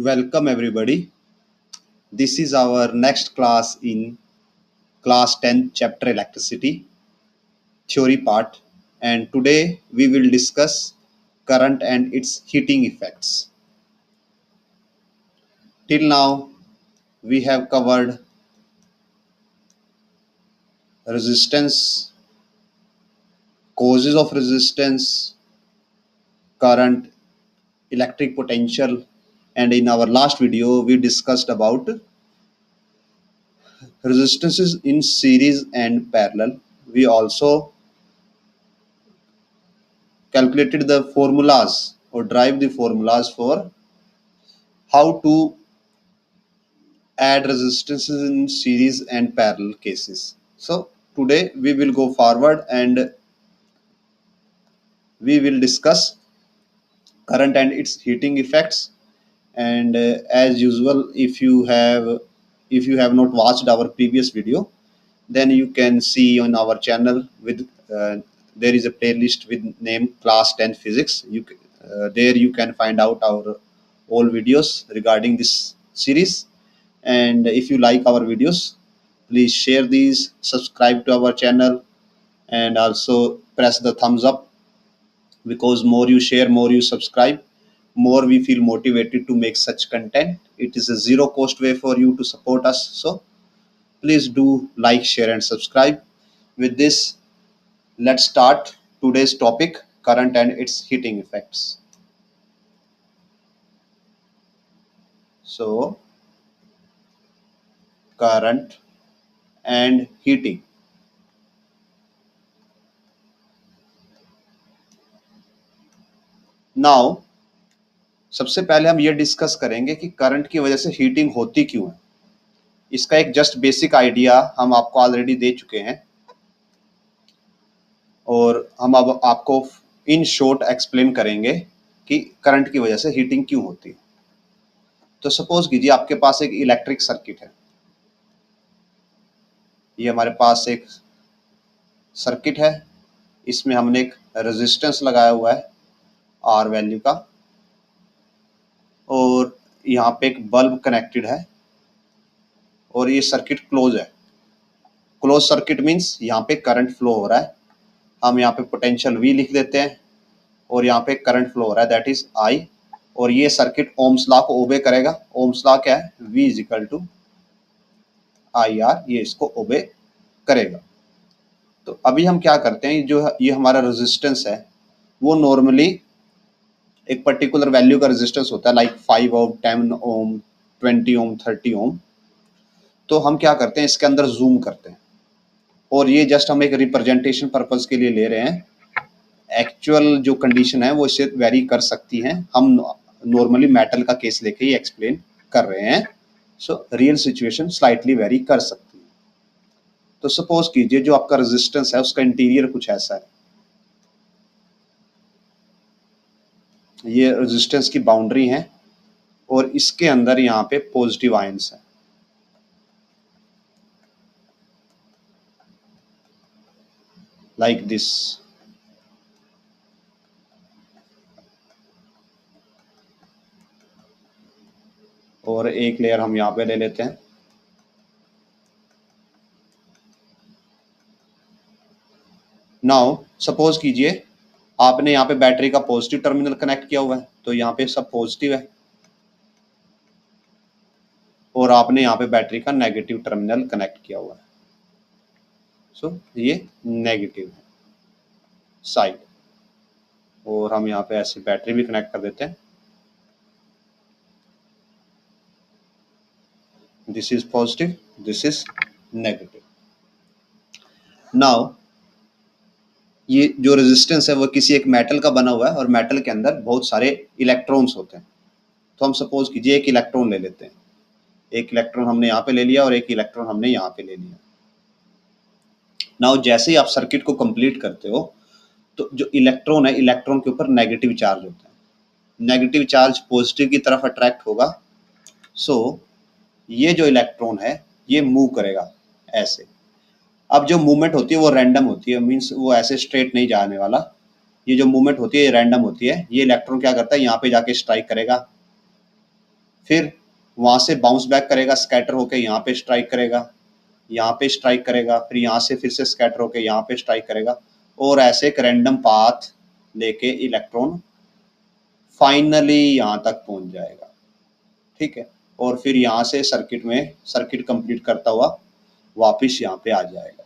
Welcome everybody. This is our next class in class 10 chapter electricity theory part, and today we will discuss current and its heating effects. Till now we have covered resistance, causes of resistance, current, electric potential, and in our last video we discussed about resistances in series and parallel. We also calculated the formulas or drive the formulas for how to add resistances in series and parallel cases. So today we will go forward and we will discuss current and its heating effects. And as usual, if you have not watched our previous video, then you can see on our channel with there is a playlist with name class 10 physics. There you can find out our all videos regarding this series. And if you like our videos, please share these, subscribe to our channel, and also press the thumbs up, because more you share, more you subscribe, more we feel motivated to make such content. It is a zero cost way for you to support us, so please do like, share, and subscribe. With this, let's start today's topic: current and its heating effects. So current and heating. Now सबसे पहले हम ये discuss करेंगे कि current की वजह से heating होती क्यों है. इसका एक जस्ट बेसिक आइडिया हम आपको ऑलरेडी दे चुके हैं, और हम अब आपको इन शॉर्ट एक्सप्लेन करेंगे कि करंट की वजह से हीटिंग क्यों होती है. तो सपोज कीजिए आपके पास एक इलेक्ट्रिक सर्किट है. ये हमारे पास एक सर्किट है, इसमें हमने एक रेजिस्टेंस लगाया हुआ है आर वैल्यू का, और यहाँ पे एक बल्ब कनेक्टेड है, और ये सर्किट क्लोज है. क्लोज सर्किट मीन्स यहाँ पे करंट फ्लो हो रहा है. हम यहाँ पे पोटेंशियल V लिख देते हैं, और यहाँ पे करंट फ्लो हो रहा है, दैट इज I. और ये सर्किट ओम्स लॉ को ओबे करेगा. ओम्स लॉ क्या है? V is equal to IR. ये इसको ओबे करेगा. तो अभी हम क्या करते हैं, जो ये हमारा रेजिस्टेंस है वो नॉर्मली एक पर्टिकुलर वैल्यू का रेजिस्टेंस होता है, लाइक 5 ओम, 10 ओम, 20 ओम, 30 ओम. तो हम क्या करते हैं, इसके अंदर जूम करते हैं, और ये जस्ट हम एक रिप्रेजेंटेशन पर्पस के लिए ले रहे हैं. एक्चुअल जो कंडीशन है वो इससे वेरी कर सकती हैं. हम नॉर्मली मेटल का केस लेके ही एक्सप्लेन कर रहे हैं. So real situation slightly very कर सकती है. तो सपोज कीजिए जो आपका रेजिस्टेंस है उसका इंटीरियर कुछ ऐसा है. ये रेजिस्टेंस की बाउंड्री है, और इसके अंदर यहाँ पे पॉजिटिव आयंस है, लाइक दिस. और एक लेयर हम यहाँ पे ले लेते हैं. नाउ सपोज कीजिए आपने यहाँ पे बैटरी का पॉजिटिव टर्मिनल कनेक्ट किया हुआ है, तो यहाँ पे सब पॉजिटिव है, और आपने यहाँ पे बैटरी का नेगेटिव टर्मिनल कनेक्ट किया हुआ है. सो ये नेगेटिव है साइड, और हम यहाँ पे ऐसे बैटरी भी कनेक्ट कर देते हैं. This is positive, this is negative. Now ये जो रेजिस्टेंस है वो किसी एक मेटल का बना हुआ है, और मेटल के अंदर बहुत सारे इलेक्ट्रॉन्स होते हैं. तो हम सपोज कीजिए एक इलेक्ट्रॉन ले लेते हैं. एक इलेक्ट्रॉन हमने यहाँ पे ले लिया, और एक इलेक्ट्रॉन हमने यहाँ पे ले लिया. नाउ जैसे ही आप सर्किट को कंप्लीट करते हो, तो जो इलेक्ट्रॉन है, इलेक्ट्रॉन के ऊपर नेगेटिव चार्ज होता है. नेगेटिव चार्ज पॉजिटिव की तरफ अट्रैक्ट होगा. सो ये जो इलेक्ट्रॉन है ये मूव करेगा ऐसे. अब जो मूवमेंट होती है वो रैंडम होती है, मीन्स वो ऐसे स्ट्रेट नहीं जाने वाला. ये जो मूवमेंट होती है ये रैंडम होती है. ये इलेक्ट्रॉन क्या करता है, यहाँ पे जाके स्ट्राइक करेगा, फिर वहाँ से बाउंस बैक करेगा, स्कैटर होकर यहाँ पे स्ट्राइक करेगा, यहाँ पे स्ट्राइक करेगा, फिर यहाँ से फिर से स्कैटर होकर यहाँ पे स्ट्राइक करेगा, और ऐसे एक रैंडम पाथ लेके इलेक्ट्रॉन फाइनली यहाँ तक पहुँच जाएगा। ठीक है, और फिर यहाँ से सर्किट कंप्लीट करता हुआ वापस यहाँ पे आ जाएगा।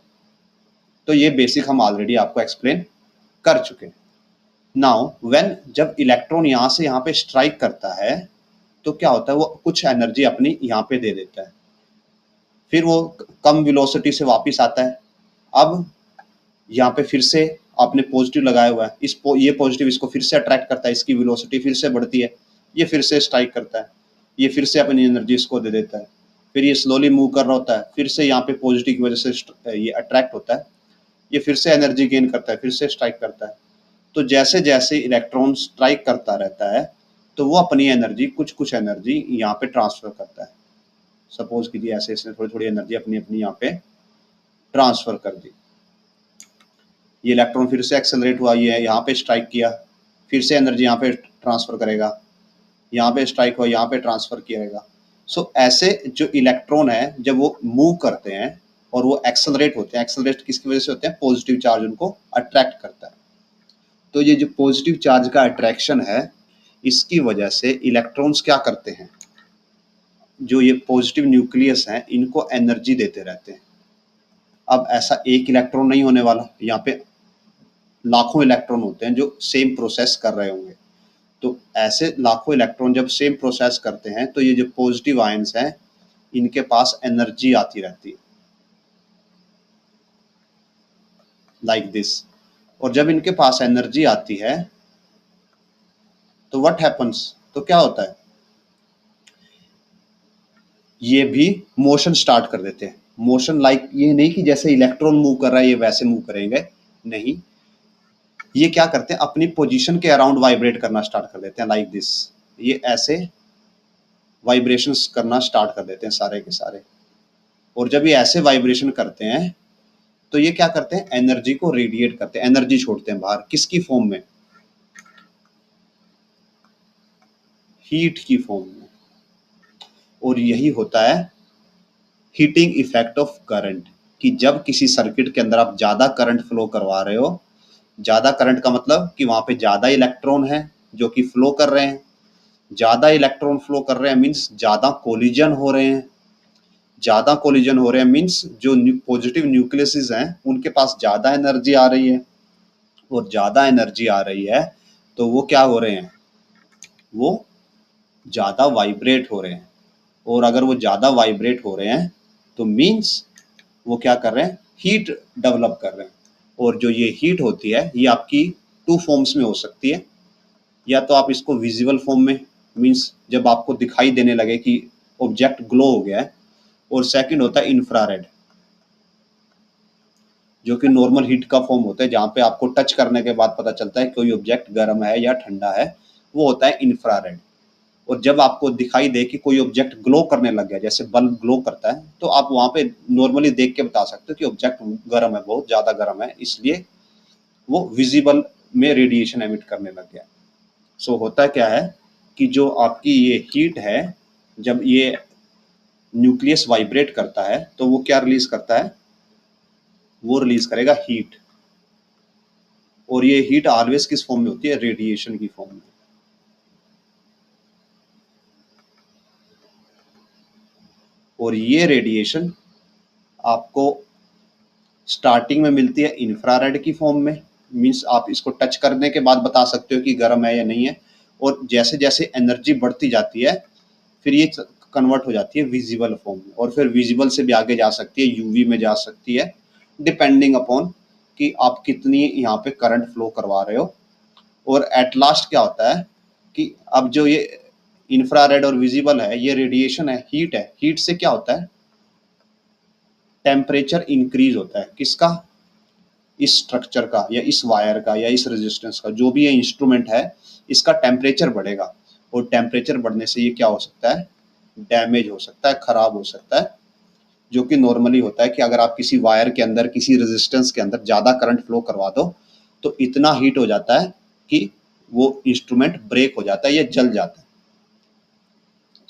तो ये बेसिक हम ऑलरेडी आपको एक्सप्लेन कर चुके हैं। नाउ व्हेन जब इलेक्ट्रॉन यहाँ से यहाँ पे स्ट्राइक करता है तो क्या होता है, वो कुछ एनर्जी अपनी यहाँ पे दे देता है, फिर वो कम वेलोसिटी से वापस आता है। अब यहाँ पे फिर से आपने पॉजिटिव लगाया हुआ है, ये पॉजिटिव इसको फिर से अट्रैक्ट करता है, इसकी वेलोसिटी फिर से बढ़ती है, ये फिर से स्ट्राइक करता है, ये फिर से अपनी एनर्जी इसको दे देता है, फिर ये स्लोली मूव कर रहा होता है, फिर से यहाँ पे पॉजिटिव की वजह से ये अट्रैक्ट होता है, ये फिर से एनर्जी गेन करता है, फिर से स्ट्राइक करता है। तो जैसे जैसे इलेक्ट्रॉन स्ट्राइक करता रहता है तो वो अपनी एनर्जी कुछ एनर्जी यहाँ पे ट्रांसफर करता है। सपोज कीजिए ऐसे इसने थोड़ी थोड़ी एनर्जी अपनी अपनी यहाँ पे ट्रांसफर कर दी। ये इलेक्ट्रॉन फिर से एक्सेलरेट हुआ, ये यहाँ पे स्ट्राइक किया, फिर से एनर्जी यहाँ पे ट्रांसफर करेगा, यहाँ पे स्ट्राइक हुआ, यहाँ पे ट्रांसफर किया। सो ऐसे जो इलेक्ट्रॉन है जब वो मूव करते हैं और वो एक्सेलरेट होते हैं, एक्सेलरेट किसकी वजह से होते हैं, पॉजिटिव चार्ज उनको अट्रैक्ट करता है। तो ये जो पॉजिटिव चार्ज का अट्रैक्शन है इसकी वजह से इलेक्ट्रॉन्स क्या करते हैं, जो ये पॉजिटिव न्यूक्लियस हैं इनको एनर्जी देते रहते हैं। अब ऐसा एक इलेक्ट्रॉन नहीं होने वाला, यहाँ पे लाखों इलेक्ट्रॉन होते हैं जो सेम प्रोसेस कर रहे होंगे। तो ऐसे लाखों इलेक्ट्रॉन जब सेम प्रोसेस करते हैं तो ये जो पॉजिटिव आयंस हैं इनके पास एनर्जी आती रहती है, लाइक दिस। और जब इनके पास एनर्जी आती है तो व्हाट हैपन्स, तो क्या होता है, ये भी मोशन स्टार्ट कर देते हैं। मोशन लाइक ये नहीं कि जैसे इलेक्ट्रॉन मूव कर रहा है ये वैसे मूव करेंगे, नहीं, ये क्या करते हैं, अपनी पोजीशन के अराउंड वाइब्रेट करना स्टार्ट कर देते हैं, लाइक दिस। ये ऐसे वाइब्रेशंस करना स्टार्ट कर देते हैं सारे के सारे। और जब ये ऐसे वाइब्रेशन करते हैं तो ये क्या करते हैं, एनर्जी को रेडिएट करते हैं, एनर्जी छोड़ते हैं बाहर, किसकी फॉर्म में, हीट की फॉर्म में। और यही होता है हीटिंग इफेक्ट ऑफ करंट, कि जब किसी सर्किट के अंदर आप ज्यादा करंट फ्लो करवा रहे हो, ज्यादा करंट का मतलब कि वहां पे ज्यादा इलेक्ट्रॉन है जो कि फ्लो कर रहे हैं, ज्यादा इलेक्ट्रॉन फ्लो कर रहे हैं मीन्स ज्यादा कोलिजन हो रहे हैं, ज्यादा कोलिजन हो रहे हैं मीन्स जो पॉजिटिव न्यूक्लियस हैं उनके पास ज्यादा एनर्जी आ रही है, और ज्यादा एनर्जी आ रही है तो वो क्या हो रहे हैं, वो ज्यादा वाइब्रेट हो रहे हैं। और अगर वो ज्यादा वाइब्रेट हो रहे हैं तो मीन्स वो क्या कर रहे हैं, हीट डेवलप कर रहे हैं। और जो ये हीट होती है ये आपकी टू फॉर्म्स में हो सकती है, या तो आप इसको विजिबल फॉर्म में, मीन्स जब आपको दिखाई देने लगे कि ऑब्जेक्ट ग्लो हो गया है, और सेकंड होता है इंफ्रारेड, जो कि नॉर्मल हीट का फॉर्म होता है, जहाँ पे आपको टच करने के बाद पता चलता है कोई ऑब्जेक्ट गर्म है या ठंडा है, वो होता है इंफ्रारेड। और जब आपको दिखाई दे कि कोई ऑब्जेक्ट ग्लो करने लग गया, जैसे बल्ब ग्लो करता है, तो आप वहाँ पे नॉर्मली देख के बता सकते हो कि ऑब्जेक्ट गर्म है, बहुत ज़्यादा गर्म है, इसलिए वो विजिबल में रेडिएशन एमिट करने लग गया। सो होता क्या है कि जो आपकी ये हीट है, जब ये न्यूक्लियस वाइब्रेट करता है तो वो क्या रिलीज करता है, वो रिलीज करेगा हीट। और ये हीट ऑलवेज किस फॉर्म में होती है, रेडिएशन की फॉर्म में। और ये रेडिएशन आपको स्टार्टिंग में मिलती है इंफ्रारेड की फॉर्म में, मीन्स आप इसको टच करने के बाद बता सकते हो कि गर्म है या नहीं है। और जैसे जैसे एनर्जी बढ़ती जाती है फिर ये कन्वर्ट हो जाती है विजिबल फॉर्म में, और फिर विजिबल से भी आगे जा सकती है, यूवी में जा सकती है, डिपेंडिंग अपॉन कि आप कितनी यहाँ पे करंट फ्लो करवा रहे हो। और एट लास्ट क्या होता है कि अब जो ये इंफ्रारेड और विजिबल है, ये रेडिएशन है, हीट है, हीट से क्या होता है, टेम्परेचर इंक्रीज होता है, किसका, इस स्ट्रक्चर का या इस वायर का या इस रेजिस्टेंस का, जो भी ये इंस्ट्रूमेंट है इसका टेम्परेचर बढ़ेगा। और टेम्परेचर बढ़ने से ये क्या हो सकता है, डैमेज हो सकता है, खराब हो सकता है। जो कि नॉर्मली होता है कि अगर आप किसी वायर के अंदर, किसी रेजिस्टेंस के अंदर ज़्यादा करंट फ्लो करवा दो तो इतना हीट हो जाता है कि वो इंस्ट्रूमेंट ब्रेक हो जाता है या जल जाता है।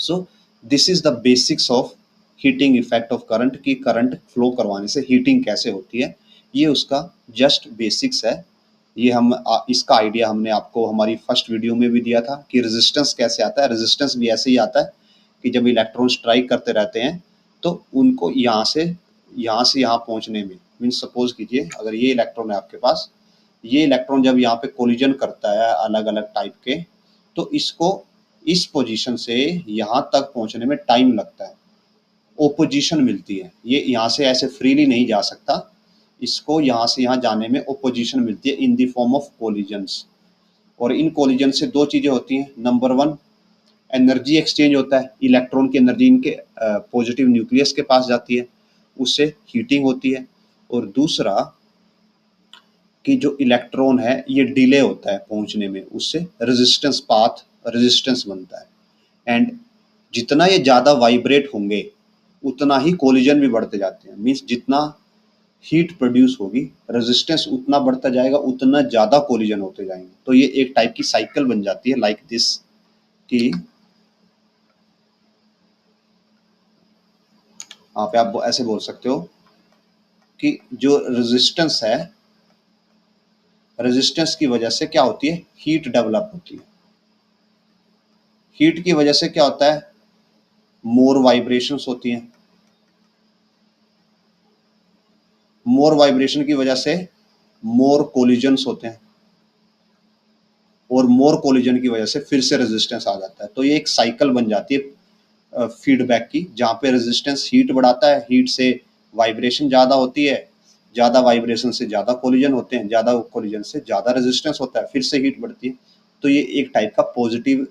सो this is the basics of heating effect of current, कि करंट फ्लो करवाने से हीटिंग कैसे होती है, ये उसका जस्ट बेसिक्स है। ये इसका आइडिया हमने आपको हमारी फर्स्ट वीडियो में भी दिया था कि रेजिस्टेंस कैसे आता है। रेजिस्टेंस भी ऐसे ही आता है कि जब इलेक्ट्रॉन स्ट्राइक करते रहते हैं तो उनको यहाँ से यहाँ पहुँचने में, मीन्स सपोज कीजिए अगर ये इलेक्ट्रॉन है आपके पास, ये इलेक्ट्रॉन जब यहाँ पे कोलिजन करता है अलग अलग टाइप के, तो इसको इस पोजीशन से यहाँ तक पहुँचने में टाइम लगता है, ओपोजिशन मिलती है। ये यहाँ से ऐसे फ्रीली नहीं जा सकता, इसको यहाँ से यहाँ जाने में ओपोजिशन मिलती है in the form of collisions. और इन कोलिजन से दो चीज़ें होती हैं। नंबर वन, एनर्जी एक्सचेंज होता है, इलेक्ट्रॉन की एनर्जी इनके पॉजिटिव न्यूक्लियस के पास जाती है, उससे हीटिंग होती है। और दूसरा कि जो इलेक्ट्रॉन है ये डिले होता है पहुंचने में, उससे रेजिस्टेंस पाथ, रेजिस्टेंस बनता है। एंड जितना ये ज़्यादा वाइब्रेट होंगे उतना ही कोलिजन भी बढ़ते जाते हैं। मीन्स जितना हीट प्रोड्यूस होगी रेजिस्टेंस उतना बढ़ता जाएगा, उतना ज़्यादा कोलिजन होते जाएंगे। तो ये एक टाइप की साइकिल बन जाती है लाइक दिस, कि यहाँ पे आप ऐसे बोल सकते हो कि जो रेजिस्टेंस है, रेजिस्टेंस की वजह से क्या होती है, हीट डेवलप होती है। हीट की वजह से क्या होता है, मोर वाइब्रेशंस होती हैं। मोर वाइब्रेशन की वजह से मोर कोलिजन्स होते हैं, और मोर कोलिजन की वजह से फिर से रेजिस्टेंस आ जाता है। तो ये एक साइकिल बन जाती है फीडबैक की, जहाँ पे रेजिस्टेंस हीट बढ़ाता है, हीट से वाइब्रेशन ज़्यादा होती है, ज़्यादा वाइब्रेशन से ज़्यादा कोलिजन होते हैं, ज़्यादा कोलिजन से ज़्यादा रेजिस्टेंस होता है, फिर से हीट बढ़ती है। तो ये एक टाइप का पॉजिटिव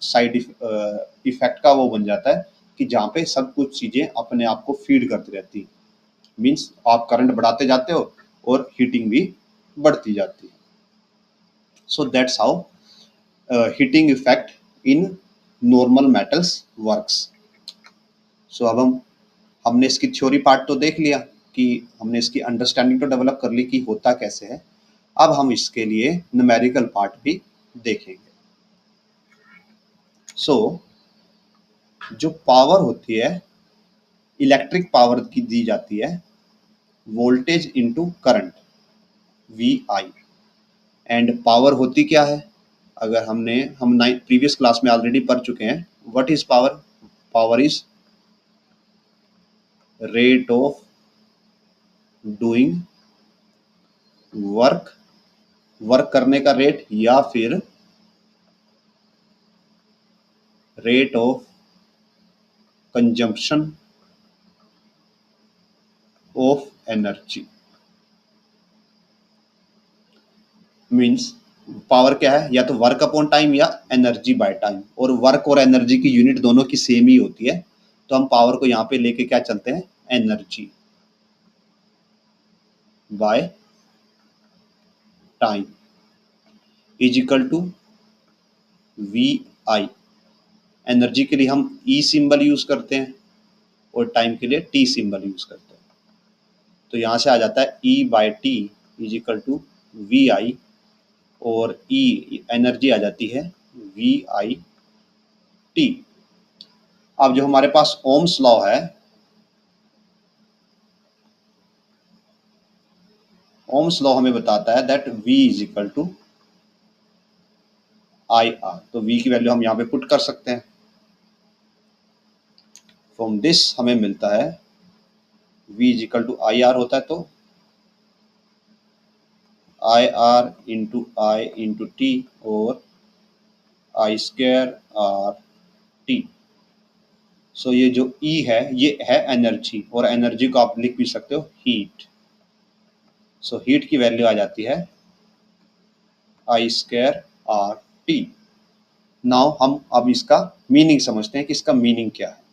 साइड इफेक्ट का वो बन जाता है कि जहाँ पे सब कुछ चीज़ें अपने आप को फीड करती रहती हैं। मीन्स आप करंट बढ़ाते जाते हो और हीटिंग भी बढ़ती जाती है। So that's how heating effect in normal metals works. So अब हमने इसकी थ्योरी पार्ट तो देख लिया, कि हमने इसकी अंडरस्टैंडिंग तो डेवलप कर ली कि होता कैसे है। अब हम इसके लिए न्यूमेरिकल पार्ट भी देखेंगे। सो जो पावर होती है, इलेक्ट्रिक पावर की दी जाती है voltage into current, VI। And power होती क्या है, अगर हम प्रीवियस क्लास में ऑलरेडी पढ़ चुके हैं। What is power? Power is rate of doing work, work करने का रेट, या फिर rate of consumption of energy. Means power क्या है, या तो वर्क अपॉन टाइम या एनर्जी बाय टाइम। और वर्क और एनर्जी की यूनिट दोनों की सेम ही होती है, तो हम पावर को यहाँ पे लेके क्या चलते हैं, energy by time is equal to VI। Energy के लिए हम E सिंबल यूज करते हैं और टाइम के लिए T सिंबल यूज करते हैं। तो यहाँ से आ जाता है E/T is equal to VI, और E एनर्जी आ जाती है VI/T। अब जो हमारे पास ओम्स लॉ है, ओम्स लॉ हमें बताता है that V is equal to IR। तो V की वैल्यू हम यहाँ पे पुट कर सकते हैं। फ्रॉम दिस हमें मिलता है V is equal to IR होता है, तो IR into I into T, और I²R/T। सो ये जो E है ये है एनर्जी, और एनर्जी को आप लिख भी सकते हो हीट। सो हीट की वैल्यू आ जाती है I²R/T। नाउ हम अब इसका मीनिंग समझते हैं कि इसका मीनिंग क्या है।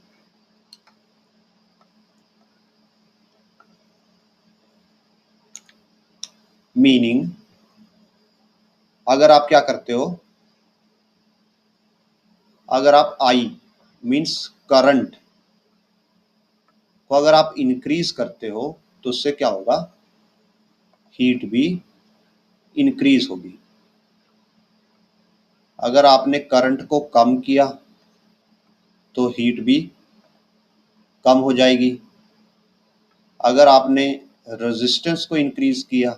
मीनिंग, अगर आप क्या करते हो, अगर आप I मीन्स करंट को अगर आप इंक्रीज करते हो तो उससे क्या होगा, हीट भी इंक्रीज होगी। अगर आपने करंट को कम किया तो हीट भी कम हो जाएगी। अगर आपने रेजिस्टेंस को इंक्रीज किया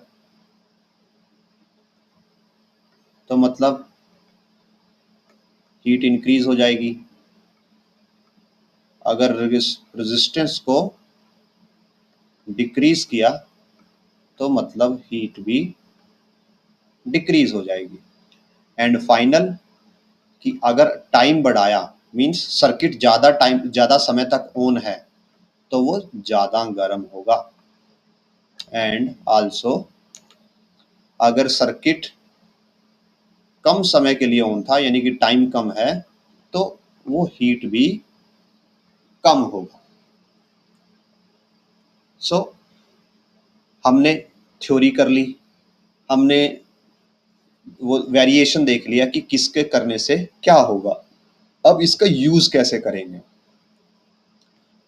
तो मतलब हीट इंक्रीज हो जाएगी। अगर रेजिस्टेंस को डिक्रीज किया तो मतलब हीट भी डिक्रीज हो जाएगी। एंड फाइनल कि अगर टाइम बढ़ाया मींस सर्किट ज़्यादा समय तक ऑन है तो वो ज़्यादा गर्म होगा। एंड आल्सो अगर सर्किट कम समय के लिए ऑन था यानी कि टाइम कम है तो वो हीट भी कम होगा। सो हमने थ्योरी कर ली, हमने वो वेरिएशन देख लिया कि किसके करने से क्या होगा। अब इसका यूज कैसे करेंगे,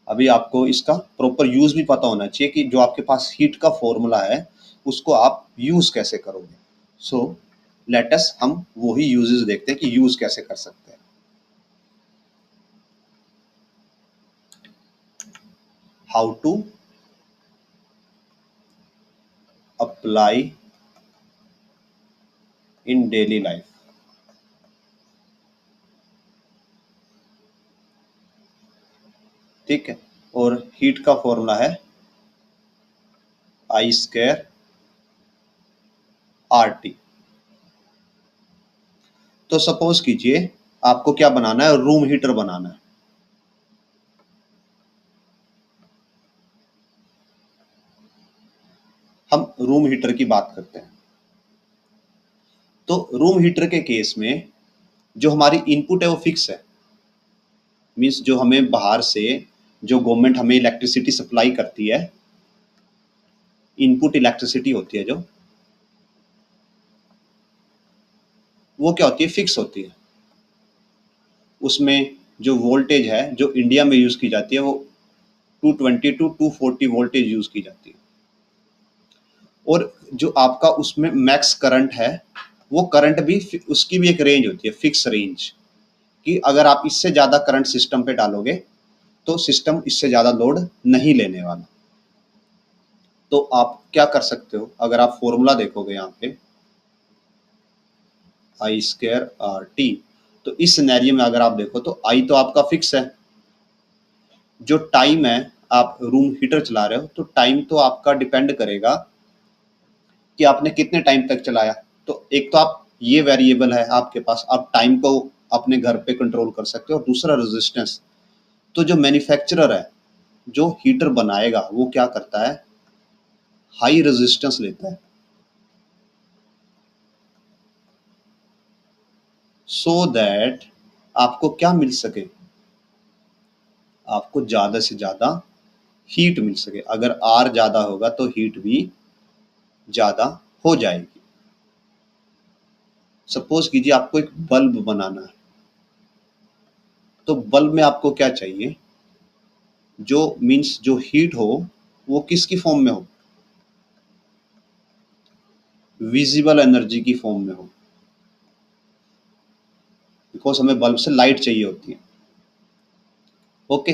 अभी आपको इसका प्रॉपर यूज भी पता होना चाहिए कि जो आपके पास हीट का फॉर्मूला है उसको आप यूज कैसे करोगे। सो लेट अस हम वही यूजेस देखते हैं कि यूज कैसे कर सकते हैं। How to apply in daily life. ठीक है, और हीट का फॉर्मूला है आई स्क्वायर आर टी। तो सपोज कीजिए आपको क्या बनाना है, रूम हीटर बनाना है। हम रूम हीटर की बात करते हैं। तो रूम हीटर के केस में जो हमारी इनपुट है वो फिक्स है, मीन्स जो हमें बाहर से जो गवर्नमेंट हमें इलेक्ट्रिसिटी सप्लाई करती है, इनपुट इलेक्ट्रिसिटी होती है जो, वो क्या होती है, फिक्स होती है। उसमें जो वोल्टेज है जो इंडिया में यूज की जाती है वो 220 टू 240 वोल्टेज यूज की जाती है। और जो आपका उसमें मैक्स करंट है वो करंट भी उसकी भी एक रेंज होती है, फिक्स रेंज, कि अगर आप इससे ज़्यादा करंट सिस्टम पे डालोगे तो सिस्टम इससे ज़्यादा लोड नहीं लेने वाला। तो आप क्या कर सकते हो, अगर आप फॉर्मूला देखोगे यहाँ पे आई स्क्वायर आर टी, तो इस सिनेरियो में अगर आप देखो तो आई तो आपका फिक्स है, जो टाइम है आप रूम हीटर चला रहे हो तो टाइम तो आपका डिपेंड करेगा कि आपने कितने टाइम तक चलाया। तो एक तो आप ये वेरिएबल है आपके पास, आप टाइम को अपने घर पे कंट्रोल कर सकते हो। और दूसरा रेजिस्टेंस, तो जो मैन्युफैक्चरर है जो हीटर बनाएगा वो क्या करता है, हाई रेजिस्टेंस लेता है, सो दैट आपको क्या मिल सके, आपको ज़्यादा से ज़्यादा हीट मिल सके। अगर आर ज़्यादा होगा तो हीट भी ज़्यादा हो जाएगी। सपोज कीजिए आपको एक बल्ब बनाना है, तो बल्ब में आपको क्या चाहिए, जो मीन्स जो हीट हो वो किसकी फॉर्म में हो, विजिबल एनर्जी की फॉर्म में हो, बिकॉज हमें बल्ब से लाइट चाहिए होती है। ओके,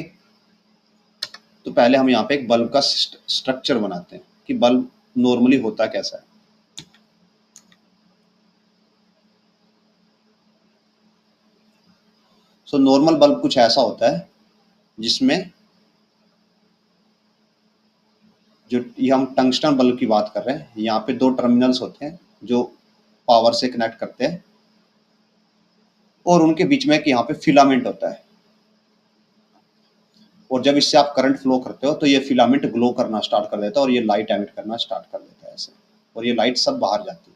तो पहले हम यहाँ पे एक बल्ब का स्ट्रक्चर बनाते हैं कि बल्ब नॉर्मली होता कैसा है। सो नॉर्मल बल्ब कुछ ऐसा होता है जिसमें जो ये हम टंगस्टन बल्ब की बात कर रहे हैं, यहाँ पे दो टर्मिनल्स होते हैं जो पावर से कनेक्ट करते हैं और उनके बीच में एक यहाँ पे फिलामेंट होता है। और जब इससे आप करंट फ्लो करते हो तो ये फिलामेंट ग्लो करना स्टार्ट कर देता है और ये लाइट एमिट करना स्टार्ट कर देता है ऐसे, और ये लाइट सब बाहर जाती है।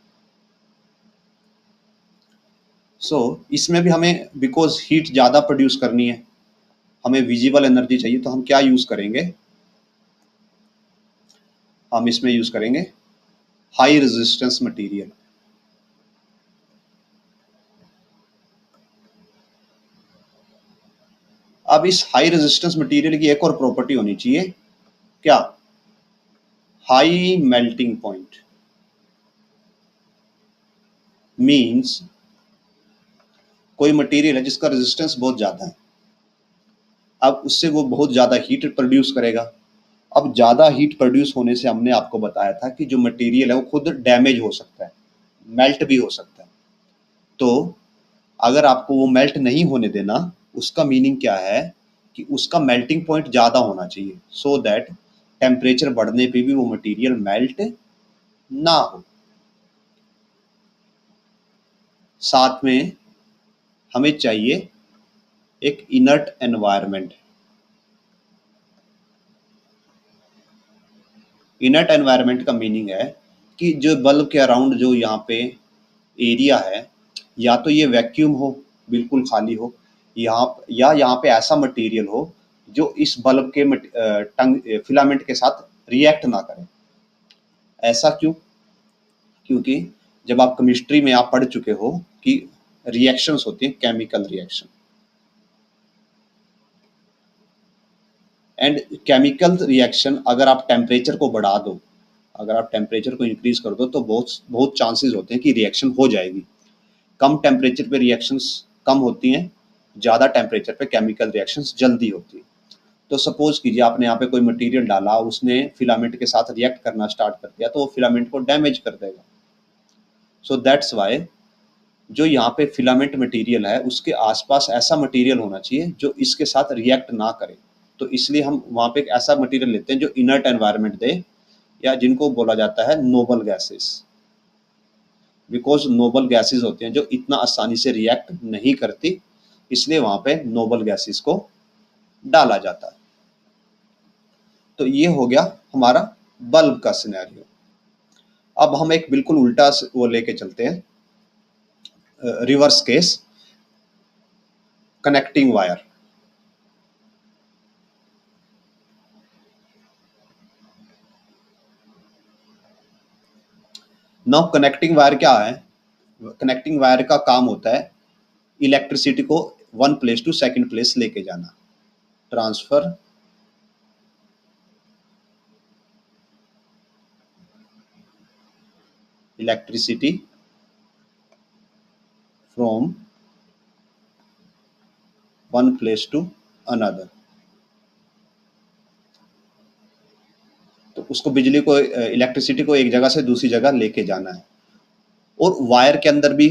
सो इसमें भी हमें बिकॉज हीट ज़्यादा प्रोड्यूस करनी है, हमें विजिबल एनर्जी चाहिए, तो हम क्या यूज़ करेंगे, हम इसमें यूज़ करेंगे हाई रेजिस्टेंस मटेरियल। अब इस हाई रेजिस्टेंस मटेरियल की एक और प्रॉपर्टी होनी चाहिए, क्या, हाई मेल्टिंग पॉइंट। मींस कोई मटेरियल है जिसका रेजिस्टेंस बहुत ज़्यादा है, अब उससे वो बहुत ज़्यादा हीट प्रोड्यूस करेगा। अब ज़्यादा हीट प्रोड्यूस होने से हमने आपको बताया था कि जो मटेरियल है वो खुद डैमेज हो सकता है, मेल्ट भी हो सकता है। तो अगर आपको वो मेल्ट नहीं होने देना, उसका मीनिंग क्या है कि उसका मेल्टिंग पॉइंट ज़्यादा होना चाहिए, सो दैट टेम्परेचर बढ़ने पे भी वो मटेरियल मेल्ट ना हो। साथ में हमें चाहिए एक इनर्ट एनवायरनमेंट। इनर्ट एनवायरनमेंट का मीनिंग है कि जो बल्ब के अराउंड जो यहाँ पे एरिया है, या तो ये वैक्यूम हो, बिल्कुल खाली हो, यहाँ पे ऐसा मटेरियल हो जो इस बल्ब के फिलामेंट के साथ रिएक्ट ना करे। ऐसा क्यों? क्योंकि जब आप केमिस्ट्री में आप पढ़ चुके हो कि रिएक्शंस होती हैं, chemical reaction, and chemical reaction अगर आप टेम्परेचर को बढ़ा दो, अगर आप टेम्परेचर को इंक्रीज कर दो तो बहुत बहुत चांसेस होते हैं कि रिएक्शन हो जाएगी। कम टेम्परेचर पे रिएक्शंस कम होती हैं, ज़्यादा टेम्परेचर पे केमिकल रिएक्शंस जल्दी होती है। तो सपोज कीजिए आपने यहाँ पे कोई मटेरियल डाला, उसने फिलामेंट के साथ रिएक्ट करना स्टार्ट कर दिया, तो वो फिलामेंट को डैमेज कर देगा। सो दैट्स वाई जो यहाँ पे फिलामेंट मटेरियल है उसके आसपास ऐसा मटेरियल होना चाहिए जो इसके साथ रिएक्ट ना करे। तो इसलिए हम वहाँ पे एक ऐसा मटेरियल लेते हैं जो इनर्ट एनवायरनमेंट दे, या जिनको बोला जाता है noble gases. Because noble gases होते हैं जो इतना आसानी से रिएक्ट नहीं करती, इसलिए वहाँ पे नोबल गैसेस को डाला जाता है। तो ये हो गया हमारा बल्ब का सिनेरियो। अब हम एक बिल्कुल उल्टा वो लेके चलते हैं, reverse case, connecting wire. Now connecting wire क्या है? कनेक्टिंग वायर का काम होता है इलेक्ट्रिसिटी को one place to second place लेके जाना, transfer electricity from one place to another. तो उसको बिजली को, इलेक्ट्रिसिटी को एक जगह से दूसरी जगह लेके जाना है। और वायर के अंदर भी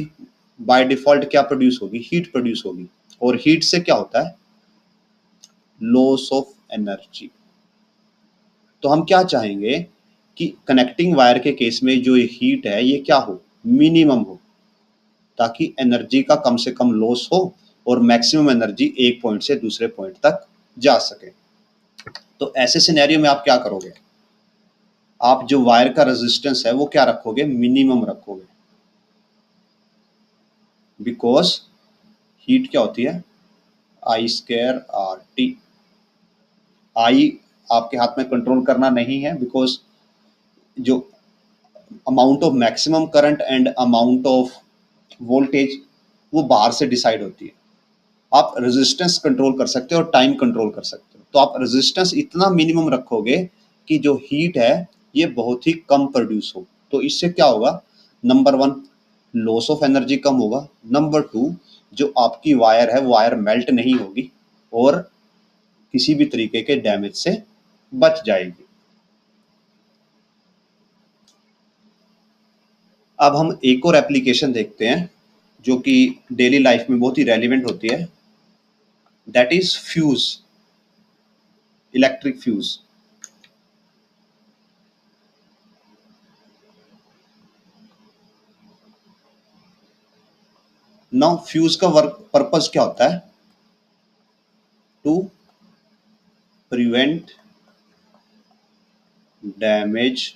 बाय डिफॉल्ट क्या प्रोड्यूस होगी? हीट प्रोड्यूस होगी। और हीट से क्या होता है? Loss of energy. तो हम क्या चाहेंगे कि कनेक्टिंग वायर के केस में जो हीट है ये क्या हो? मिनिमम हो, ताकि एनर्जी का कम से कम लॉस हो और मैक्सिमम एनर्जी एक पॉइंट से दूसरे पॉइंट तक जा सके। तो ऐसे सिनेरियो में आप क्या करोगे? आप जो वायर का रेजिस्टेंस है वो क्या रखोगे? मिनिमम रखोगे। बिकॉज हीट क्या होती है? I square R T. आई आपके हाथ में कंट्रोल करना नहीं है, बिकॉज जो amount of maximum current and amount of voltage वो बाहर से डिसाइड होती है। आप रेजिस्टेंस कंट्रोल कर सकते हो और टाइम कंट्रोल कर सकते हो। तो आप रेजिस्टेंस इतना मिनिमम रखोगे कि जो हीट है ये बहुत ही कम प्रोड्यूस हो। तो इससे क्या होगा? Number one, loss of energy कम होगा। नंबर टू, जो आपकी वायर है वो वायर मेल्ट नहीं होगी और किसी भी तरीके के डैमेज से बच जाएगी। अब हम एक और एप्लीकेशन देखते हैं जो कि डेली लाइफ में बहुत ही रेलिवेंट होती है, that is fuse, electric fuse. Now fuse का वर्क पर्पस क्या होता है? To prevent damage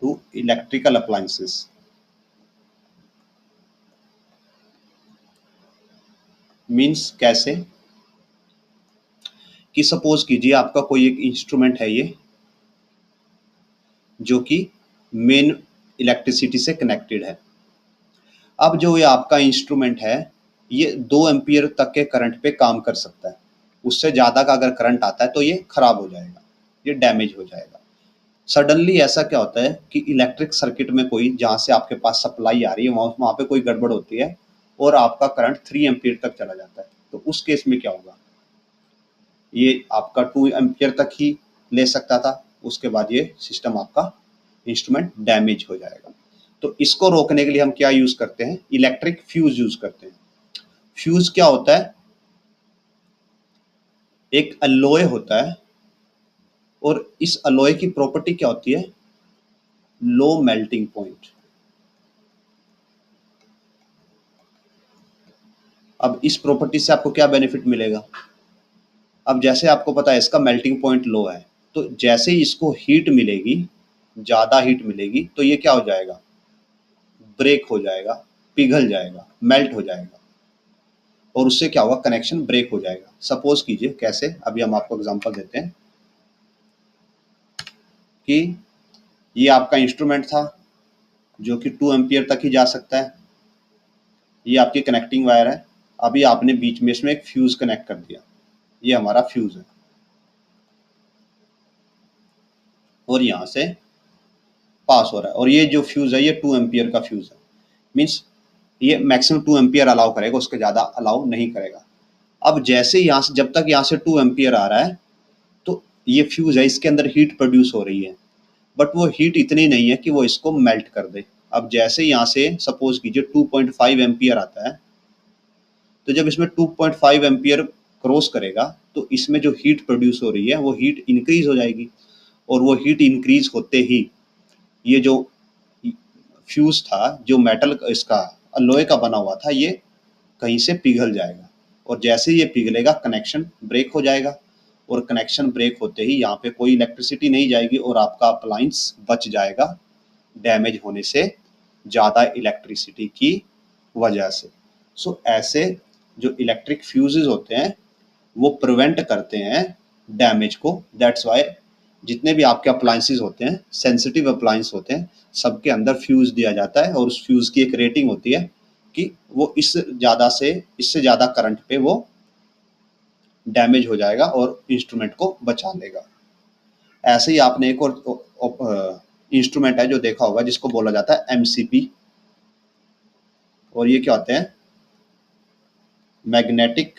to electrical appliances. Means कैसे? कि सपोज कीजिए आपका कोई एक इंस्ट्रूमेंट है ये, जो कि मेन इलेक्ट्रिसिटी से कनेक्टेड है। अब जो ये आपका इंस्ट्रूमेंट है ये 2 एम्पियर तक के करंट पे काम कर सकता है। उससे ज़्यादा का अगर करंट आता है तो ये खराब हो जाएगा, ये डैमेज हो जाएगा। सडनली ऐसा क्या होता है कि इलेक्ट्रिक सर्किट में कोई, जहाँ से आपके पास सप्लाई आ रही है वहाँ पे कोई गड़बड़ होती है और आपका करंट 3 एम्पियर तक चला जाता है। तो उस केस में क्या होगा, ये आपका 2 एम्पियर तक ही ले सकता था, उसके बाद ये सिस्टम आपका इंस्ट्रूमेंट डैमेज हो जाएगा। तो इसको रोकने के लिए हम क्या यूज करते हैं, इलेक्ट्रिक फ्यूज यूज करते हैं। फ्यूज क्या होता है, एक अलॉय होता है, और इस अलॉय की प्रॉपर्टी क्या होती है, लो मेल्टिंग पॉइंट। अब इस प्रॉपर्टी से आपको क्या बेनिफिट मिलेगा, अब जैसे आपको पता है इसका मेल्टिंग पॉइंट लो है, तो जैसे ही इसको हीट मिलेगी, ज़्यादा हीट मिलेगी, तो ये क्या हो जाएगा, ब्रेक हो जाएगा, पिघल जाएगा, मेल्ट हो जाएगा, और उससे क्या होगा, कनेक्शन ब्रेक हो जाएगा। सपोज कीजिए कैसे, अभी हम आपको एग्जांपल देते हैं कि ये आपका इंस्ट्रूमेंट था जो कि 2 एम्पियर तक ही जा सकता है, ये आपकी कनेक्टिंग वायर है, अभी आपने बीच में इसमें एक फ्यूज कनेक्ट कर दिया, ये हमारा फ्यूज है, और यहाँ से पास हो रहा है, और ये जो फ्यूज है ये 2 एम्पियर का फ्यूज है, मीन्स ये मैक्सिमम 2 एम्पियर अलाउ करेगा, उसके ज़्यादा अलाउ नहीं करेगा। अब जैसे यहाँ से, जब तक यहाँ से 2 एम्पियर आ रहा है, तो ये फ्यूज है, इसके अंदर हीट प्रोड्यूस हो रही है, बट वो हीट इतनी नहीं है कि वो इसको मेल्ट कर दे। अब जैसे यहाँ से सपोज कीजिए 2.5 एम्पियर आता है, तो जब इसमें 2.5 एम्पियर क्रॉस करेगा, तो इसमें जो हीट प्रोड्यूस हो रही है वो हीट इंक्रीज हो जाएगी, और वो हीट इंक्रीज होते ही ये जो फ्यूज था, जो मेटल इसका अलॉय का बना हुआ था, ये कहीं से पिघल जाएगा, और जैसे ये पिघलेगा कनेक्शन ब्रेक हो जाएगा, और कनेक्शन ब्रेक होते ही यहाँ पे कोई इलेक्ट्रिसिटी नहीं जाएगी, और आपका अप्लायंस बच जाएगा डैमेज होने से, ज़्यादा इलेक्ट्रिसिटी की वजह से। सो ऐसे जो इलेक्ट्रिक फ्यूजेस होते हैं वो प्रिवेंट करते हैं डैमेज को। दैट्स वाई जितने भी आपके अप्लायंसेस होते हैं, सेंसिटिव अप्लायंस होते हैं, सबके अंदर फ्यूज दिया जाता है, और उस फ्यूज की एक रेटिंग होती है कि वो इससे ज़्यादा करंट पे वो डैमेज हो जाएगा और इंस्ट्रूमेंट को बचा लेगा। ऐसे ही आपने एक और इंस्ट्रूमेंट है जो देखा होगा, जिसको बोला जाता है एमसीबी, और ये क्या होते हैं, मैग्नेटिक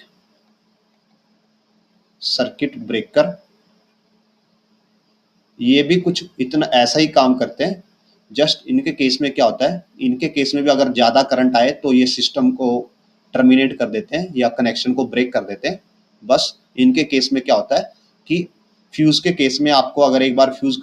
सर्किट ब्रेकर। ये भी कुछ इतना ऐसा ही काम करते हैं, जस्ट इनके केस में क्या होता है, इनके केस में भी अगर ज़्यादा करंट आए तो ये सिस्टम को टर्मिनेट कर देते हैं या कनेक्शन को ब्रेक कर देते हैं। बस इनके केस में क्या होता है कि फ्यूज़ के केस में आपको अगर एक बार फ्यूज़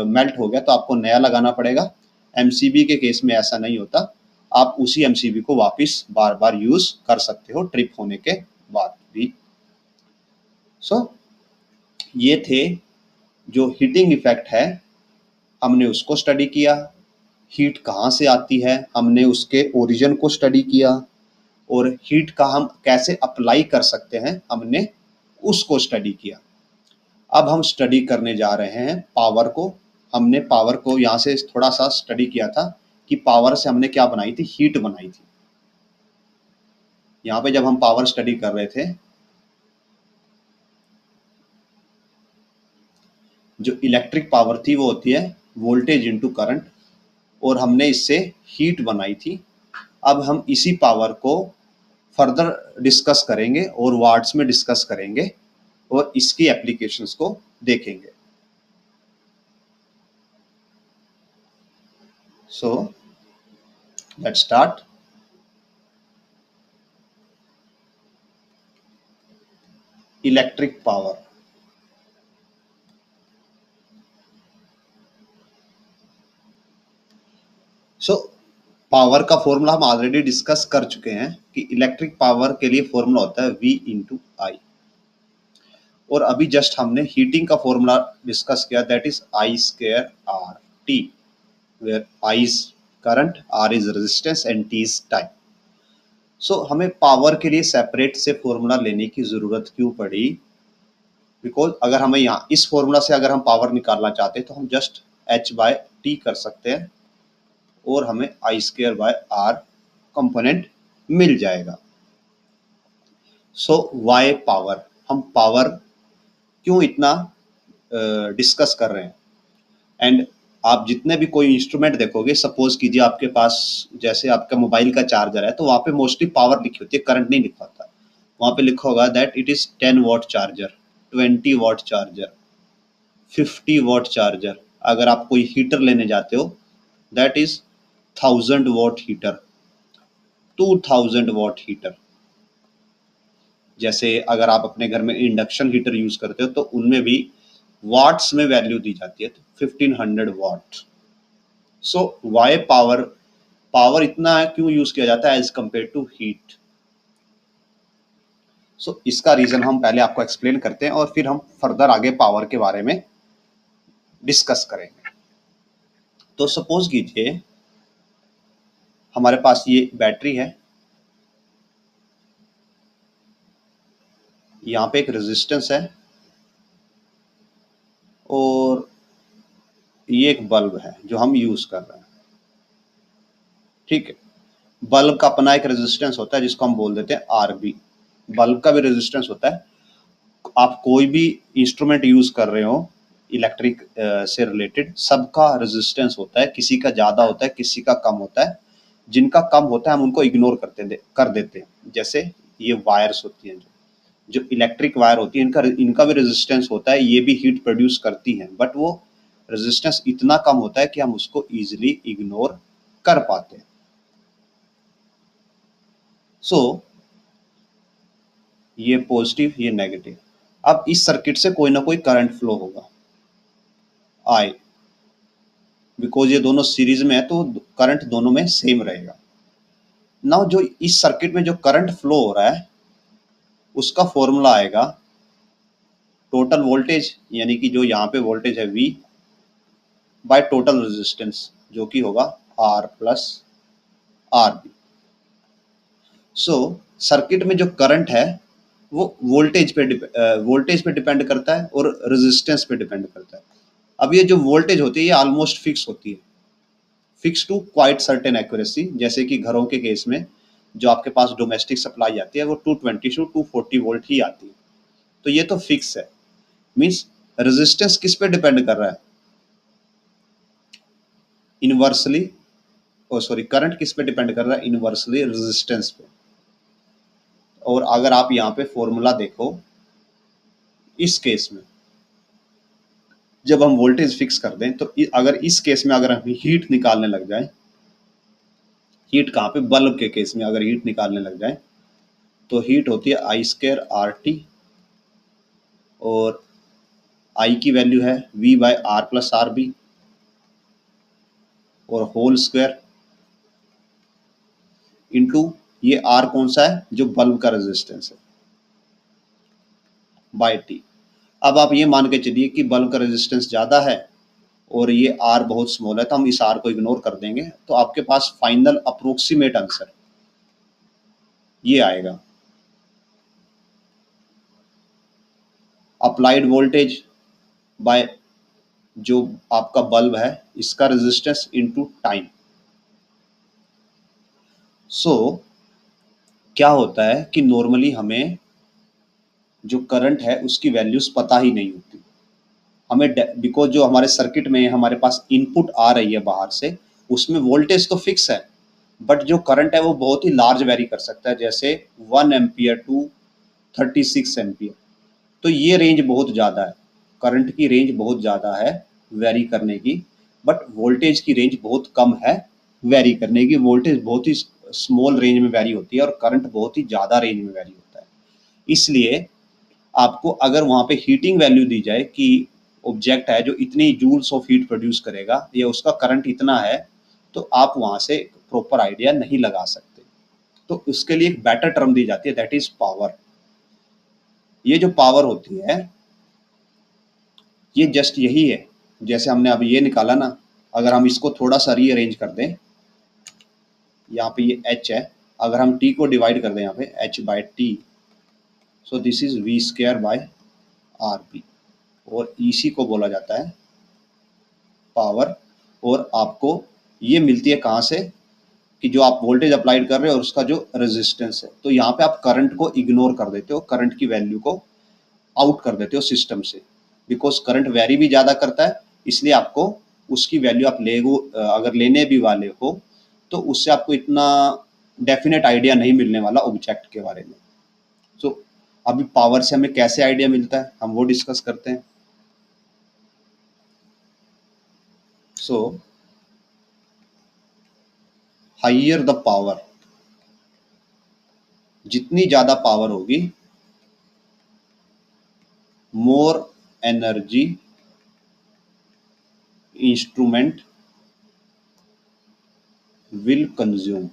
मेल्ट हो गया तो आपको नया लगाना पड़ेगा। एमसीबी के केस में ऐसा नहीं होता, आप उसी एमसीबी को वापस बार बार यूज़ कर सकते हो ट्रिप होने के बाद भी। सो ये थे जो हीटिंग इफेक्ट है, हमने उसको स्टडी किया। हीट कहाँ से आती है, हमने उसके ओरिजिन को स्टडी किया, और हीट का हम कैसे अप्लाई कर सकते हैं, हमने उसको स्टडी किया। अब हम स्टडी करने जा रहे हैं पावर को। हमने पावर को यहाँ से थोड़ा सा स्टडी किया था कि पावर से हमने क्या बनाई थी, हीट बनाई थी। यहाँ पे जब हम पावर स्टडी कर रहे थे, जो इलेक्ट्रिक पावर थी वो होती है वोल्टेज इनटू करंट, और हमने इससे हीट बनाई थी। अब हम इसी पावर को फर्दर डिस्कस करेंगे और वाट्स में डिस्कस करेंगे, और इसकी एप्लीकेशंस को देखेंगे। So let's start. Electric power. So power का फॉर्मूला हम ऑलरेडी डिस्कस कर चुके हैं कि इलेक्ट्रिक पावर के लिए फॉर्मूला होता है V इंटू आई, और अभी जस्ट हमने हीटिंग का फॉर्मूला डिस्कस किया, that is I square R T, where I is current, R is resistance and T is time. So हमें पावर के लिए सेपरेट से फॉर्मूला लेने की जरूरत क्यों पड़ी, बिकॉज अगर हमें यहाँ इस फॉर्मूला से अगर हम पावर निकालना चाहते हैं तो हम जस्ट H बाय टी कर सकते हैं, और हमें I square by R component मिल जाएगा। सो वाई पावर, हम पावर क्यों इतना डिस्कस कर रहे हैं। एंड आप जितने भी कोई इंस्ट्रूमेंट देखोगे, सपोज कीजिए आपके पास जैसे आपका मोबाइल का चार्जर है, तो वहाँ पे मोस्टली पावर लिखी होती है, करंट नहीं लिखा होता। वहाँ पे लिखा होगा that it is 10 watt charger, 20 watt charger, 50 watt charger. अगर आप कोई हीटर लेने जाते हो that is 1000 what heater, 2000 what heater. जैसे अगर आप अपने घर में इंडक्शन हीटर यूज करते हो तो उनमें भी वाट्स में वैल्यू दी जाती है, तो 1500 watt. So why power, power इतना क्यों यूज किया जाता है as compare to heat? So इसका रीजन हम पहले आपको एक्सप्लेन करते हैं और फिर हम फर्दर आगे पावर के बारे में डिस्कस करेंगे। तो सपोज कीजिए हमारे पास ये बैटरी है, यहाँ पे एक रेजिस्टेंस है और ये एक बल्ब है जो हम यूज कर रहे हैं, ठीक है। बल्ब का अपना एक रेजिस्टेंस होता है जिसको हम बोल देते हैं आरबी। बल्ब का भी रेजिस्टेंस होता है। आप कोई भी इंस्ट्रूमेंट यूज कर रहे हो इलेक्ट्रिक से रिलेटेड, सबका रेजिस्टेंस होता है, किसी का ज्यादा होता है, किसी का कम होता है। जिनका कम होता है हम उनको इग्नोर कर देते हैं। जैसे ये वायर्स होती हैं, जो इलेक्ट्रिक वायर होती है, इनका भी रेजिस्टेंस होता है, ये भी हीट प्रोड्यूस करती हैं, बट वो रेजिस्टेंस इतना कम होता है कि हम उसको इजिली इग्नोर कर पाते हैं। सो ये पॉजिटिव, ये नेगेटिव। अब इस सर्किट से कोई ना कोई करंट फ्लो होगा, आई, बिकॉज ये दोनों सीरीज में है तो करंट दोनों में सेम रहेगा। नाउ जो इस सर्किट में जो करंट फ्लो हो रहा है उसका फॉर्मूला आएगा टोटल वोल्टेज, यानी कि जो यहाँ पे वोल्टेज है V बाय टोटल रेजिस्टेंस, जो कि होगा R प्लस RB। सो सर्किट में जो करंट है वो वोल्टेज पे डिपेंड करता है और रेजिस्टेंस पे डिपेंड करता है। अब ये जो वोल्टेज होती है ये ऑलमोस्ट फिक्स होती है, fix to quite certain accuracy. जैसे कि घरों के केस में जो आपके पास डोमेस्टिक सप्लाई आती है वो 220 टू 240 वोल्ट ही आती है, तो ये तो फिक्स है। मींस रेजिस्टेंस किस पे डिपेंड कर रहा है? इनवर्सली, ओ सॉरी, करंट किस पे डिपेंड कर रहा है? इनवर्सली रेजिस्टेंस पे। और अगर आप यहाँ पे फॉर्मूला देखो, इस केस में जब हम वोल्टेज फिक्स कर दें तो अगर इस केस में अगर हम हीट निकालने लग जाए, हीट कहाँ पे? बल्ब के केस में अगर हीट निकालने लग जाए तो हीट होती है आई स्क्वायर आर टी, और आई की वैल्यू है V by R plus R B, और होल स्क्वायर इंटू ये आर कौन सा है? जो बल्ब का रेजिस्टेंस है, बाय टी। अब आप ये मान के चलिए कि बल्ब का रेजिस्टेंस ज़्यादा है और ये आर बहुत स्मॉल है, तो हम इस आर को इग्नोर कर देंगे, तो आपके पास फाइनल अप्रोक्सीमेट आंसर ये आएगा, अप्लाइड वोल्टेज बाय जो आपका बल्ब है इसका रेजिस्टेंस इनटू टाइम। सो क्या होता है कि नॉर्मली हमें जो करंट है उसकी वैल्यूज पता ही नहीं होती हमें, बिकॉज जो हमारे सर्किट में हमारे पास इनपुट आ रही है बाहर से, उसमें वोल्टेज तो फिक्स है, बट जो करंट है वो बहुत ही लार्ज वेरी कर सकता है, जैसे 1 एम्पियर टू 36 एम्पियर। तो ये रेंज बहुत ज़्यादा है, करंट की रेंज बहुत ज़्यादा है वेरी करने की, बट वोल्टेज की रेंज बहुत कम है वेरी करने की। वोल्टेज बहुत ही स्मॉल रेंज में वेरी होती है और करंट बहुत ही ज़्यादा रेंज में वेरी होता है। इसलिए आपको अगर वहाँ पे हीटिंग वैल्यू दी जाए कि ऑब्जेक्ट है जो इतनी जूल्स ऑफ हीट प्रोड्यूस करेगा या उसका करंट इतना है, तो आप वहाँ से प्रॉपर आइडिया नहीं लगा सकते। तो उसके लिए एक बेटर टर्म दी जाती है, दैट इज पावर। ये जो पावर होती है ये जस्ट यही है, जैसे हमने अभी ये निकाला ना, अगर हम इसको थोड़ा सा रीअरेंज कर दें, यहाँ पे ये h है, अगर हम t को डिवाइड कर दें यहाँ पे h by T, so this is v square by R P, और इसी को बोला जाता है पावर। और आपको ये मिलती है कहाँ से? कि जो आप वोल्टेज अप्लाइड कर रहे हो और उसका जो रेजिस्टेंस है, तो यहाँ पे आप करंट को इग्नोर कर देते हो, करंट की वैल्यू को आउट कर देते हो सिस्टम से, बिकॉज करंट वेरी भी ज़्यादा करता है, इसलिए आपको उसकी वैल्यू आप अगर लेने भी वाले हो तो उससे आपको इतना डेफिनेट आइडिया नहीं मिलने वाला ऑब्जेक्ट के बारे में। सो अभी पावर से हमें कैसे आइडिया मिलता है, हम वो डिस्कस करते हैं। सो हाइयर द पावर, जितनी ज्यादा पावर होगी, more energy instrument will consume.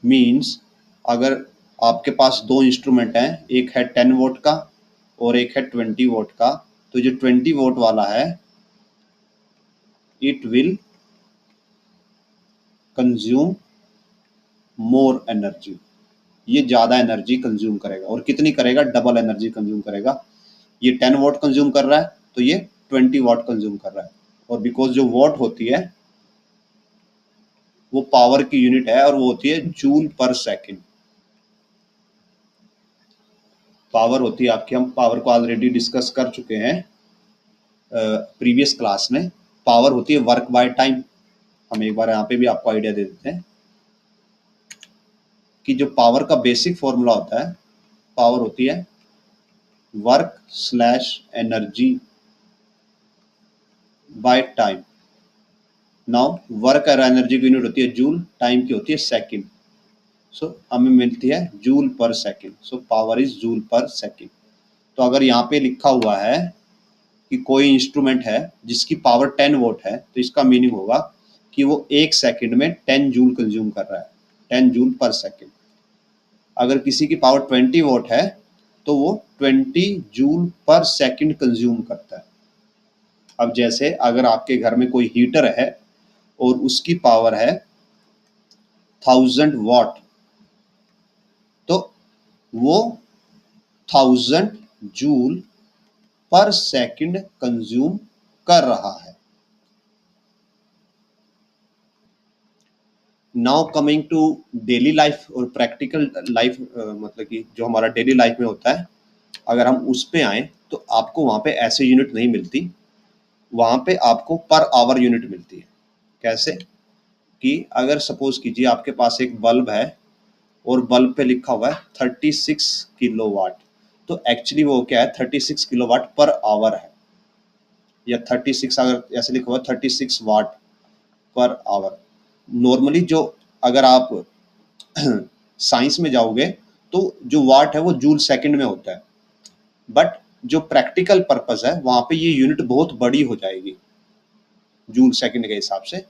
Means अगर आपके पास दो इंस्ट्रूमेंट हैं, एक है 10 वोट का और एक है 20 वोट का, तो जो 20 वोट वाला है it will consume more energy, ये ज़्यादा एनर्जी कंज्यूम करेगा। और कितनी करेगा? डबल एनर्जी कंज्यूम करेगा। ये 10 वॉट कंज्यूम कर रहा है तो ये 20 वॉट कंज्यूम कर रहा है। और बिकॉज जो वॉट होती है वो पावर की यूनिट है और वो होती है जूल पर सेकेंड। पावर होती है आपकी, हम पावर को ऑलरेडी डिस्कस कर चुके हैं प्रीवियस क्लास में। पावर होती है वर्क बाय टाइम। हम एक बार यहाँ पे भी आपको आइडिया दे देते हैं कि जो पावर का बेसिक फॉर्मूला होता है, पावर होती है work slash energy by time. Now work और एनर्जी की यूनिट होती है जूल, टाइम की होती है सेकंड। सो हमें मिलती है जूल पर second. So power is joule पर सेकंड। तो अगर यहाँ पे लिखा हुआ है कि कोई इंस्ट्रूमेंट है जिसकी पावर 10 वोट है, तो इसका मीनिंग होगा कि वो 1 सेकंड में 10 जूल कंज्यूम कर रहा है, 10 जूल पर सेकंड। अगर किसी की पावर 20 वोट है तो वो 20 जूल पर सेकंड कंज्यूम करता है। अब जैसे अगर आपके घर में कोई हीटर है और उसकी पावर है 1000 वॉट, तो वो 1000 जूल पर सेकंड कंज्यूम कर रहा है। Now coming to daily life और प्रैक्टिकल लाइफ, मतलब कि जो हमारा डेली लाइफ में होता है, अगर हम उस पे आए तो आपको वहाँ पे ऐसे यूनिट नहीं मिलती, वहाँ पे आपको पर आवर यूनिट मिलती है। कैसे? कि अगर सपोज कीजिए आपके पास एक बल्ब है और बल्ब पे लिखा हुआ है 36 किलोवाट, तो एक्चुअली वो क्या है, 36 किलोवाट पर आवर है, या 36, अगर ऐसे लिखा हुआ है 36 वाट पर आवर। नॉर्मली जो, अगर आप साइंस में जाओगे तो जो वाट है वो जूल सेकंड में होता है, बट जो प्रैक्टिकल पर्पस है वहाँ पे ये यूनिट बहुत बड़ी हो जाएगी जूल सेकंड के हिसाब से,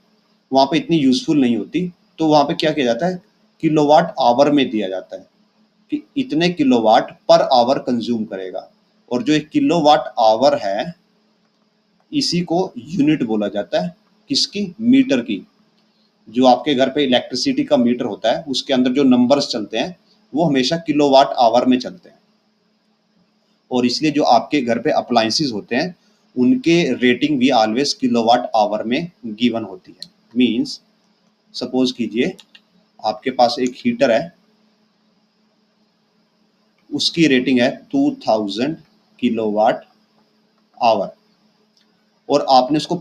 वहाँ पे इतनी यूजफुल नहीं होती। तो वहाँ पे क्या किया जाता है, किलोवाट आवर में दिया जाता है कि इतने किलोवाट पर आवर कंज्यूम करेगा। और जो एक किलोवाट आवर है, इसी को यूनिट बोला जाता है, किसकी? मीटर की। जो आपके घर पे इलेक्ट्रिसिटी का मीटर होता है उसके अंदर जो नंबर्स चलते हैं वो हमेशा किलोवाट आवर में चलते हैं। और इसलिए जो आपके घर पे अप्लायंसेस होते हैं उनके रेटिंग भी ऑलवेज किलोवाट आवर में गिवन होती है। मींस सपोज कीजिए आपके पास एक हीटर है, उसकी रेटिंग है 2000 किलोवाट आवर, और आपने उसको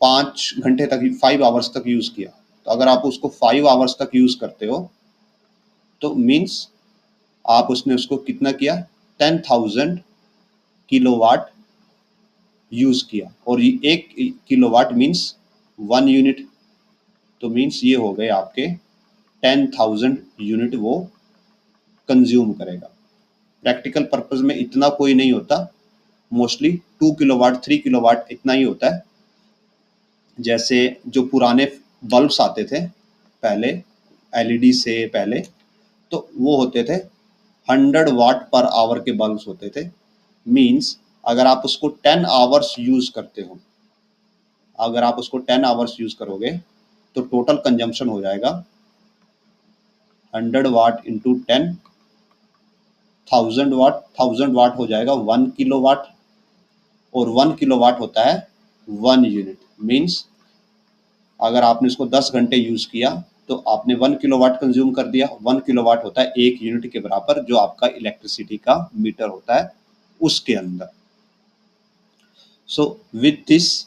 5 घंटे तक, 5 आवर्स तक यूज किया। तो अगर आप उसको 5 आवर्स तक यूज करते हो तो मीन्स आप उसने उसको कितना किया, 10,000 किलोवाट यूज किया। और ये 1 किलोवाट मीन्स 1 यूनिट, तो मीन्स ये हो गए आपके 10,000 यूनिट वो कंज्यूम करेगा। प्रैक्टिकल पर्पस में इतना कोई नहीं होता, मोस्टली 2 किलोवाट 3 किलोवाट इतना ही होता है। जैसे जो पुराने बल्ब्स आते थे पहले, एलईडी से पहले, तो वो होते थे 100 वाट पर आवर के बल्ब्स होते थे। मींस अगर आप उसको 10 आवर्स यूज करते हो, अगर आप उसको 10 आवर्स यूज करोगे तो टोटल कंजम्पशन हो जाएगा 100 वाट इंटू 10, 1000 वाट, 1000 वाट हो जाएगा 1 किलोवाट, और 1 किलोवाट होता है 1 यूनिट। मींस अगर आपने इसको 10 घंटे यूज किया तो आपने 1 किलोवाट कंज्यूम कर दिया। 1 किलोवाट होता है 1 यूनिट के बराबर, जो आपका इलेक्ट्रिसिटी का मीटर होता है उसके अंदर। सो विथ दिस,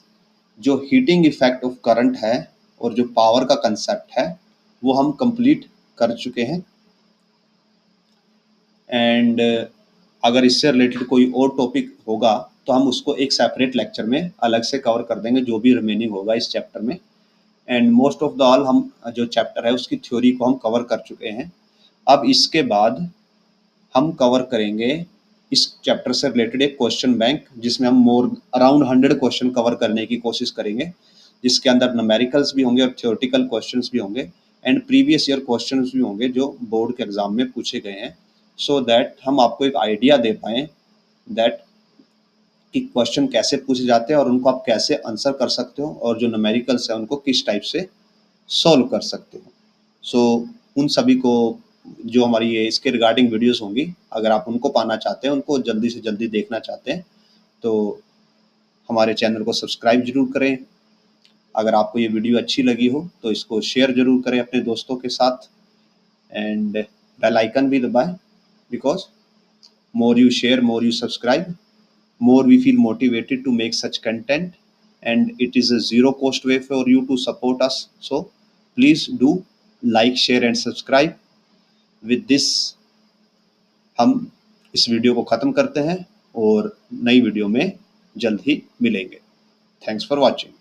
जो हीटिंग इफेक्ट ऑफ करंट है और जो पावर का कंसेप्ट है वो हम कंप्लीट कर चुके हैं। एंड अगर इससे रिलेटेड कोई और टॉपिक होगा तो हम उसको एक सेपरेट लेक्चर में अलग से कवर कर देंगे, जो भी रिमेनिंग होगा इस चैप्टर में। And most of the all हम जो चैप्टर है उसकी थ्योरी को हम कवर कर चुके हैं। अब इसके बाद हम कवर करेंगे इस चैप्टर से रिलेटेड एक क्वेश्चन बैंक, जिसमें हम अराउंड 100 क्वेश्चन कवर करने की कोशिश करेंगे, जिसके अंदर न्यूमेरिकल्स भी होंगे और थ्योरेटिकल क्वेश्चंस भी होंगे एंड प्रीवियस ईयर क्वेश्चंस भी होंगे जो बोर्ड के एग्जाम में पूछे गए हैं, सो दैट हम आपको एक आइडिया दे पाएँ दैट कि क्वेश्चन कैसे पूछे जाते हैं और उनको आप कैसे आंसर कर सकते हो, और जो न्यूमेरिकल्स है उनको किस टाइप से सॉल्व कर सकते हो। सो उन सभी को जो हमारी ये इसके रिगार्डिंग वीडियोस होंगी, अगर आप उनको पाना चाहते हैं, उनको जल्दी से जल्दी देखना चाहते हैं, तो हमारे चैनल को सब्सक्राइब जरूर करें। अगर आपको ये वीडियो अच्छी लगी हो तो इसको शेयर जरूर करें अपने दोस्तों के साथ एंड बेल आइकन भी दबाएं, because more you share, more you subscribe, more we feel motivated to make such content, and it is a zero cost way for you to support us, so please do like, share and subscribe. with this हम इस video को ख़त्म करते हैं और नई video में जल्द ही मिलेंगे। Thanks for watching.